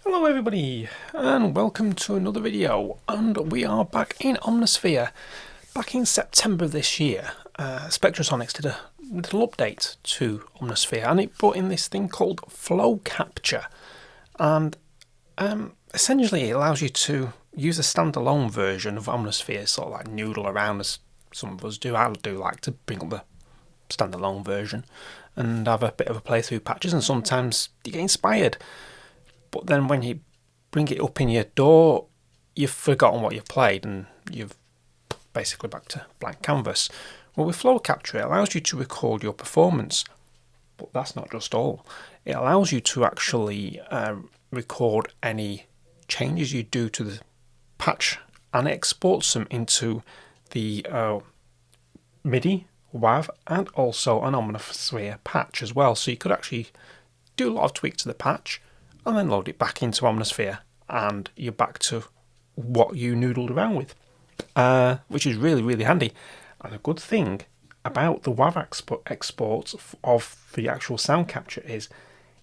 Hello everybody, and welcome to another video, and we are back in Omnisphere. Back in September this year, Spectrasonics did a little update to Omnisphere, and it brought in this thing called Flow Capture, and essentially it allows you to use a standalone version of Omnisphere, sort of like noodle around as some of us do. I do like to bring up the standalone version and have a bit of a playthrough patches, and sometimes you get inspired. But then when you bring it up in your door, you've forgotten what you've played and you've basically back to blank canvas. Well, with Flow Capture, it allows you to record your performance. But that's not just all. It allows you to actually record any changes you do to the patch, and it exports them into the MIDI, WAV, and also an Omnisphere patch as well. So you could actually do a lot of tweaks to the patch and then load it back into Omnisphere, and you're back to what you noodled around with, which is really, really handy. And a good thing about the WAV exports of the actual sound capture is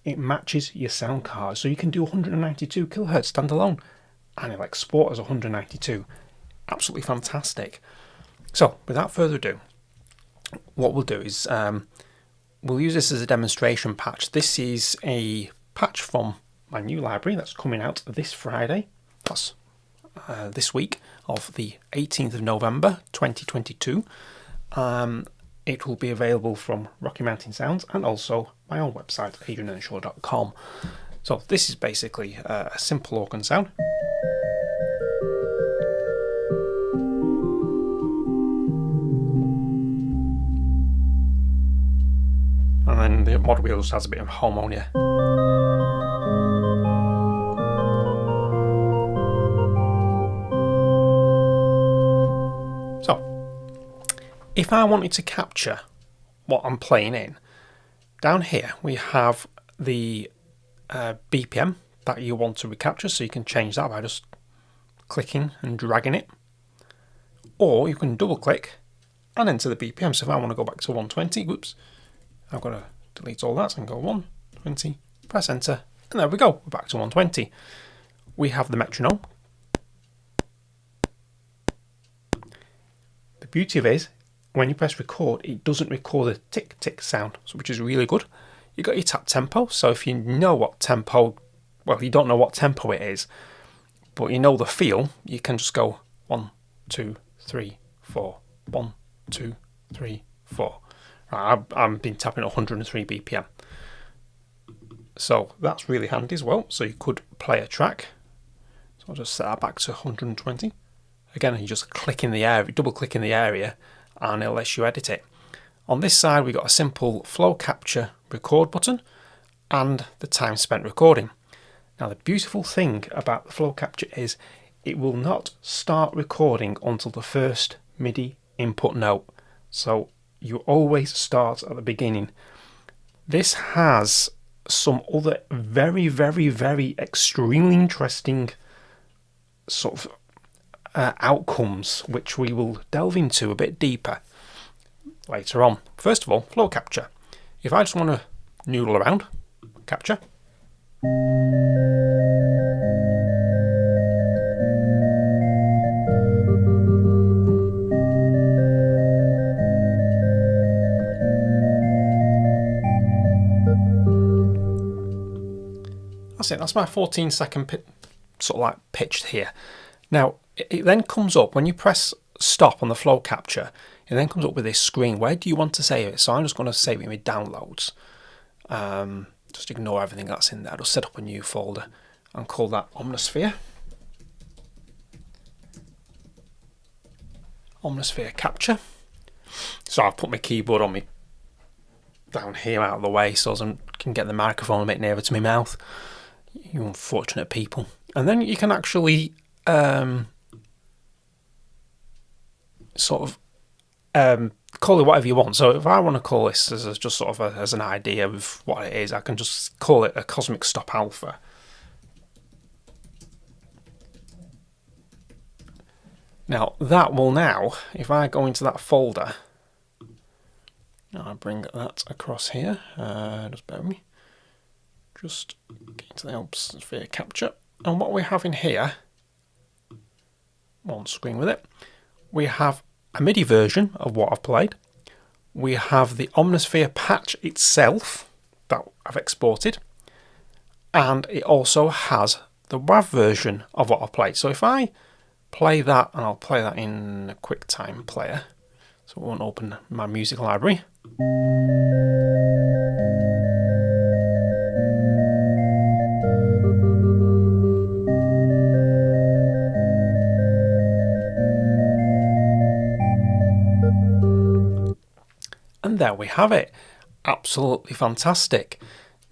it matches your sound card. So you can do 192 kilohertz standalone, and it'll export as 192. Absolutely fantastic. So, without further ado, what we'll do is we'll use this as a demonstration patch. This is a patch from my new library that's coming out this Friday. That's this week of the 18th of November 2022. It will be available from Rocky Mountain Sounds and also my own website, adrianearnshaw.com. So this is basically a simple organ sound. And then the mod wheel just has a bit of harmonia. If I wanted to capture what I'm playing in, down here we have the BPM that you want to recapture, so you can change that by just clicking and dragging it. Or you can double click and enter the BPM. So if I want to go back to 120, whoops, I've got to delete all that and go 120, press enter, and there we go, we're back to 120. We have the metronome. The beauty of it is, when you press record, it doesn't record a tick tick sound, which is really good. You've got your tap tempo, so if you know what tempo, well, you don't know what tempo it is, but you know the feel, you can just go 1, 2, 3, 4, 1, 2, 3, 4. I've been tapping at 103 BPM. So that's really handy as well. So you could play a track. So I'll just set that back to 120. Again, you just click in the area, double click in the area, and it lets you edit it. On this side, we've got a simple flow capture record button and the time spent recording. Now, the beautiful thing about the flow capture is it will not start recording until the first MIDI input note. So you always start at the beginning. This has some other very, very, very extremely interesting sort of outcomes, which we will delve into a bit deeper later on. First of all, flow capture. If I just want to noodle around, capture. That's it, that's my 14-second sort of like pitched here. Now, it then comes up, when you press stop on the flow capture, it then comes up with this screen. Where do you want to save it? So I'm just going to save it in my downloads. Just ignore everything that's in there. I'll set up a new folder and call that Omnisphere. Omnisphere capture. So I've put my keyboard on me down here out of the way so I can get the microphone a bit nearer to my mouth. You unfortunate people. And then you can actually sort of call it whatever you want. So if I want to call this as just sort of as an idea of what it is, I can just call it a Cosmic Stop Alpha. Now that will now, if I go into that folder, I'll bring that across here, just bear with me. just get into the Omnisphere capture. And what we have in here, on screen with it, we have a MIDI version of what I've played. We have the Omnisphere patch itself that I've exported. And it also has the WAV version of what I've played. So if I play that, and I'll play that in a QuickTime player, so it won't open my music library. And there we have it. Absolutely fantastic.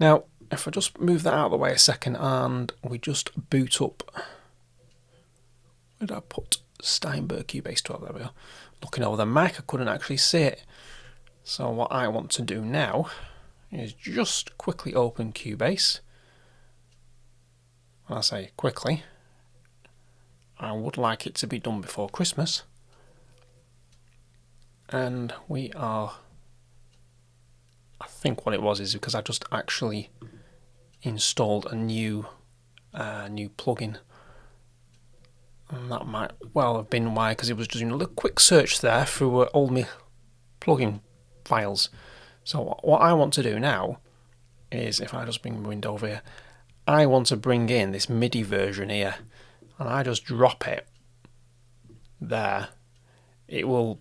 Now, if I just move that out of the way a second and we just boot up. Where did I put Steinberg Cubase 12? There we go. Looking over the mic, I couldn't actually see it. So what I want to do now is just quickly open Cubase. When I say quickly, I would like it to be done before Christmas. And we are, I think what it was is because I just actually installed a new plugin. And that might well have been why, because it was just doing a little quick search there through all my plugin files. So what I want to do now is, if I just bring the window over here, I want to bring in this MIDI version here, and I just drop it there. It will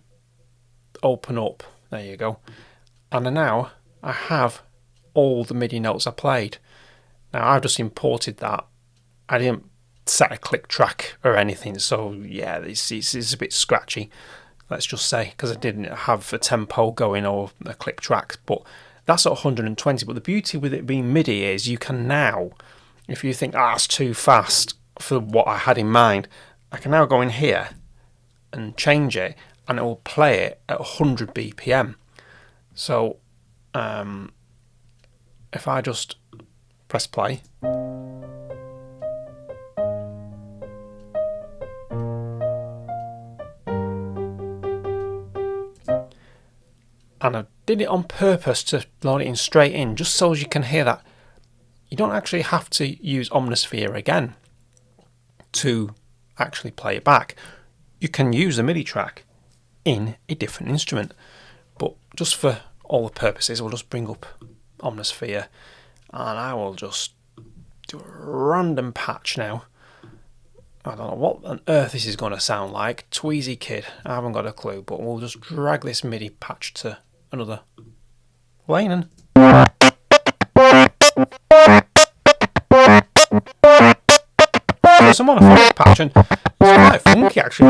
open up. There you go. And now I have all the MIDI notes I played. Now I've just imported that. I didn't set a click track or anything, so yeah, it's a bit scratchy, let's just say, because I didn't have a tempo going or a click track. But that's at 120. But the beauty with it being MIDI is you can now, if you think that's too fast for what I had in mind, I can now go in here and change it, and it will play it at 100 BPM. So if I just press play, and I did it on purpose to load it in straight in, just so as you can hear that you don't actually have to use Omnisphere again to actually play it back. You can use a MIDI track in a different instrument, but just for all the purposes, we'll just bring up Omnisphere, and I will just do a random patch now. I don't know what on earth this is going to sound like. Tweezy Kid, I haven't got a clue, but we'll just drag this MIDI patch to another lane. So I'm on a funky patch, and it's quite funky actually.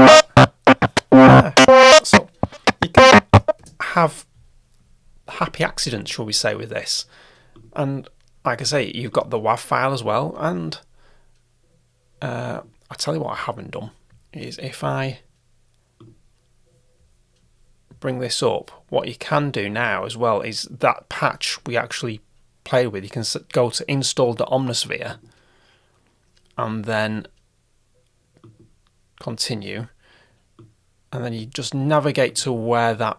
Yeah. So you can have happy accidents, shall we say, with this. And like I say, you've got the WAV file as well. And I'll tell you what I haven't done is, if I bring this up, what you can do now as well is that patch we actually played with, you can go to install the Omnisphere and then continue, and then you just navigate to where that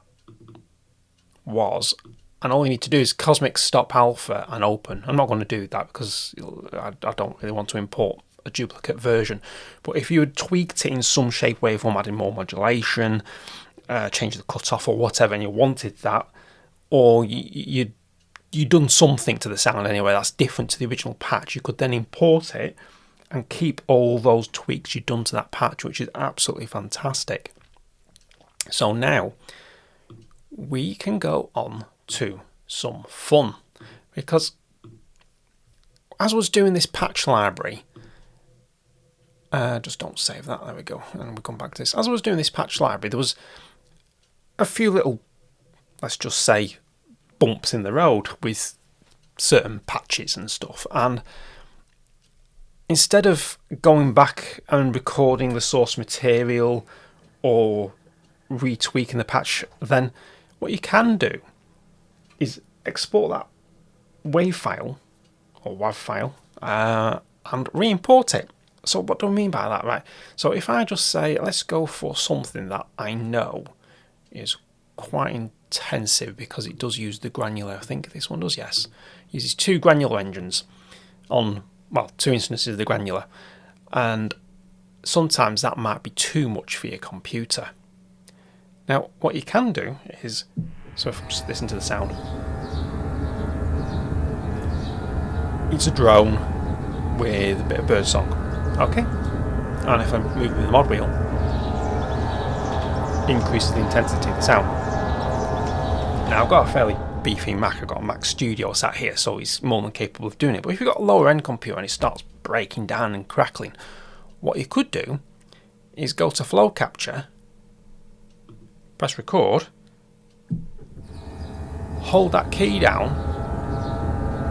was, and all you need to do is Cosmic Stop Alpha and open. I'm not going to do that because I don't really want to import a duplicate version, but if you had tweaked it in some shape, way, form, adding more modulation, change the cutoff or whatever, and you wanted that, or you'd done something to the sound anyway that's different to the original patch, you could then import it and keep all those tweaks you've done to that patch, which is absolutely fantastic. So now we can go on to some fun, because as I was doing this patch library, just don't save that, there we go, and we come back to this. As I was doing this patch library, there was a few little, let's just say, bumps in the road with certain patches and stuff, and instead of going back and recording the source material or retweaking the patch, then what you can do is export that WAV file or WAV file and re-import it. So what do I mean by that? Right, so if I just say, let's go for something that I know is quite intensive because it does use the granular, I think this one does, yes, it uses 2 granular engines. on, well, 2 instances of the granular, and sometimes that might be too much for your computer. Now, what you can do is, so if I just listen to the sound, it's a drone with a bit of birdsong, okay? And if I move with the mod wheel, it increases the intensity of the sound. Now, I've got a fairly beefy Mac. I've got a Mac Studio sat here, so it's more than capable of doing it. But if you've got a lower end computer and it starts breaking down and crackling, what you could do is go to Flow Capture, press record, hold that key down,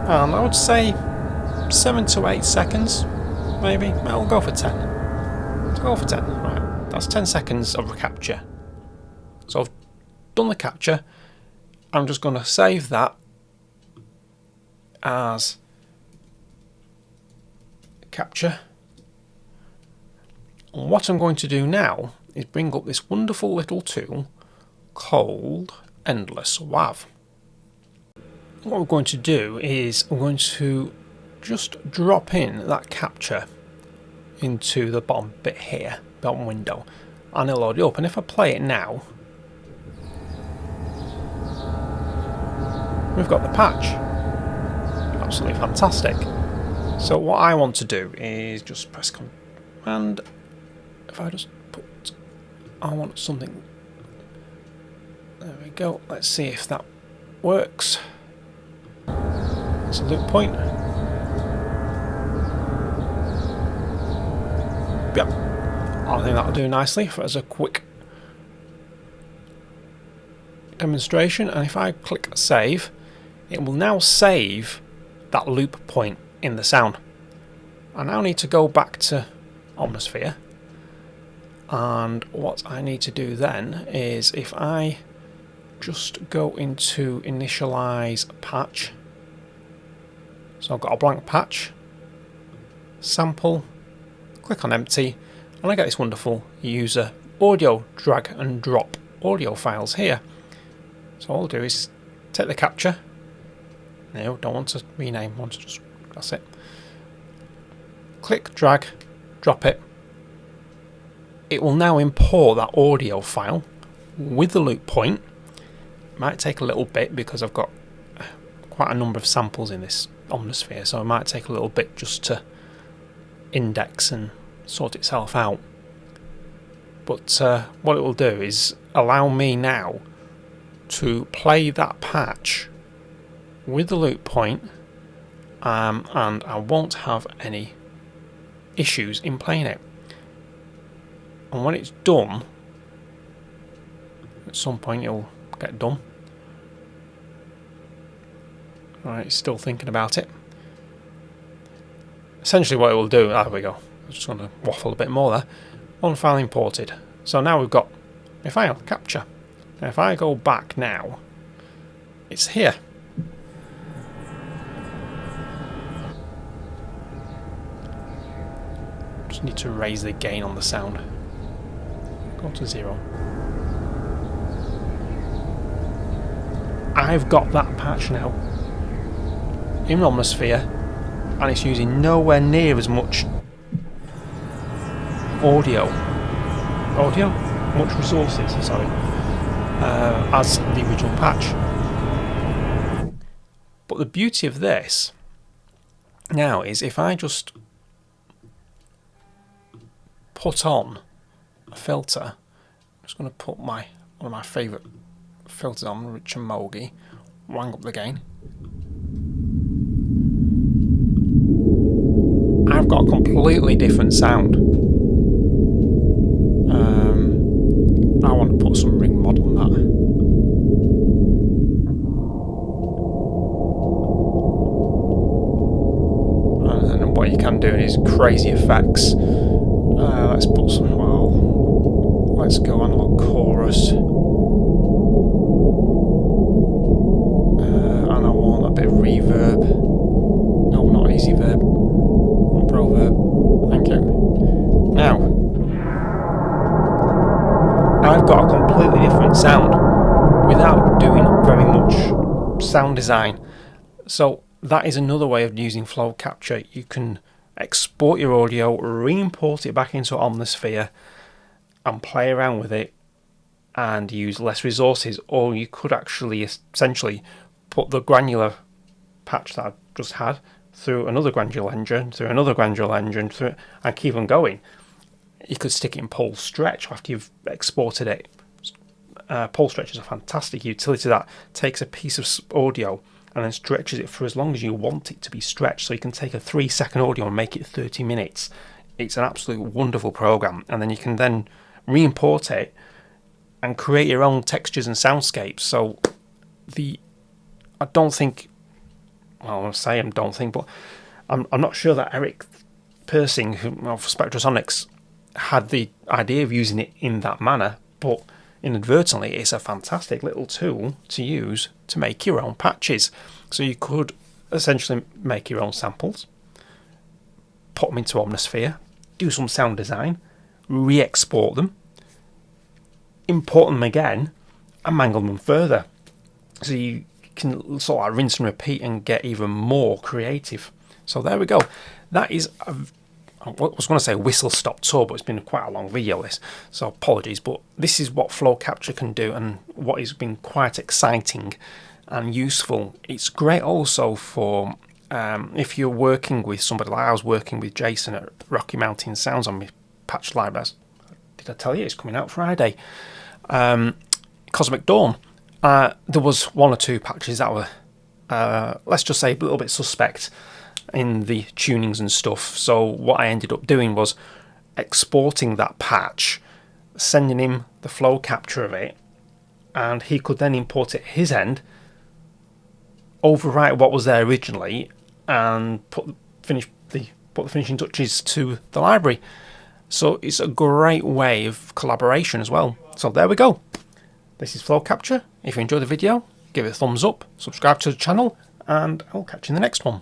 and I would say 7 to 8 seconds, maybe. I'll go for 10. Let's go for 10. Right, that's 10 seconds of a capture. So I've done the capture. I'm just going to save that as capture. And what I'm going to do now is bring up this wonderful little tool called Endless WAV. What we're going to do is we're going to just drop in that capture into the bottom bit here, bottom window, and it'll load it up. And if I play it now, we've got the patch. Absolutely fantastic. So what I want to do is just press command. If I just put, I want something. There we go. Let's see if that works. It's a loop point. Yep. I think that'll do nicely for as a quick demonstration. And if I click save, it will now save that loop point in the sound. I now need to go back to Omnisphere, and what I need to do then is if I just go into initialize patch, so I've got a blank patch, sample, click on empty, and I get this wonderful user audio drag and drop audio files here. So all I'll do is take the capture. No, don't want to rename, want to just, that's it. Click, drag, drop it. It will now import that audio file with the loop point. It might take a little bit because I've got quite a number of samples in this Omnisphere, so it might take a little bit just to index and sort itself out. But what it will do is allow me now to play that patch with the loop point, and I won't have any issues in playing it. And when it's done, at some point it'll get done. Alright, it's still thinking about it. Essentially what it will do, there we go, I'm just going to waffle a bit more there. One file imported. So now we've got a file, capture. Now if I go back now, it's here. Just need to raise the gain on the sound. Go to 0. I've got that patch now in Omnisphere, and it's using nowhere near as much much resources, sorry, as the original patch. But the beauty of this now is if I just put on a filter, I'm just going to put one of my favourite filters on, Rich and Mogi, wang up the gain. I've got a completely different sound. I want to put some ring mod on that. And what you can do is crazy effects. Let's put some, well, let's go analog chorus. And I want a bit of reverb. No, not easy verb. Proverb. Thank you. Now, I've got a completely different sound without doing very much sound design. So that is another way of using flow capture. You can export your audio, re-import it back into Omnisphere and play around with it and use less resources, or you could actually essentially put the granular patch that I just had through another granular engine, through another granular engine, and keep on going. You could stick it in pulse stretch after you've exported it. Pulse stretch is a fantastic utility that takes a piece of audio and then stretches it for as long as you want it to be stretched. So you can take a 3-second audio and make it 30 minutes. It's an absolute wonderful program, and then you can then re-import it and create your own textures and soundscapes. So I don't think, well, I'm saying don't think, but I'm not sure that Eric Persing of Spectrasonics had the idea of using it in that manner, but inadvertently it's a fantastic little tool to use to make your own patches. So you could essentially make your own samples, put them into Omnisphere, do some sound design, re-export them, import them again, and mangle them further. So you can sort of rinse and repeat and get even more creative. So there we go. That is I was going to say whistle stop tour, but it's been quite a long video this, so apologies, but this is what flow capture can do and what has been quite exciting and useful. It's great also for if you're working with somebody, like I was working with Jason at Rocky Mountain Sounds on my patch libraries. Did I tell you it's coming out Friday? Cosmic Dawn. There was 1 or 2 patches that were, let's just say, a little bit suspect in the tunings and stuff. So what I ended up doing was exporting that patch, sending him the flow capture of it, and he could then import it his end, overwrite what was there originally, and put the finishing touches to the library. So it's a great way of collaboration as well. So there we go. This is flow capture. If you enjoyed the video, give it a thumbs up, subscribe to the channel, and I'll catch you in the next one.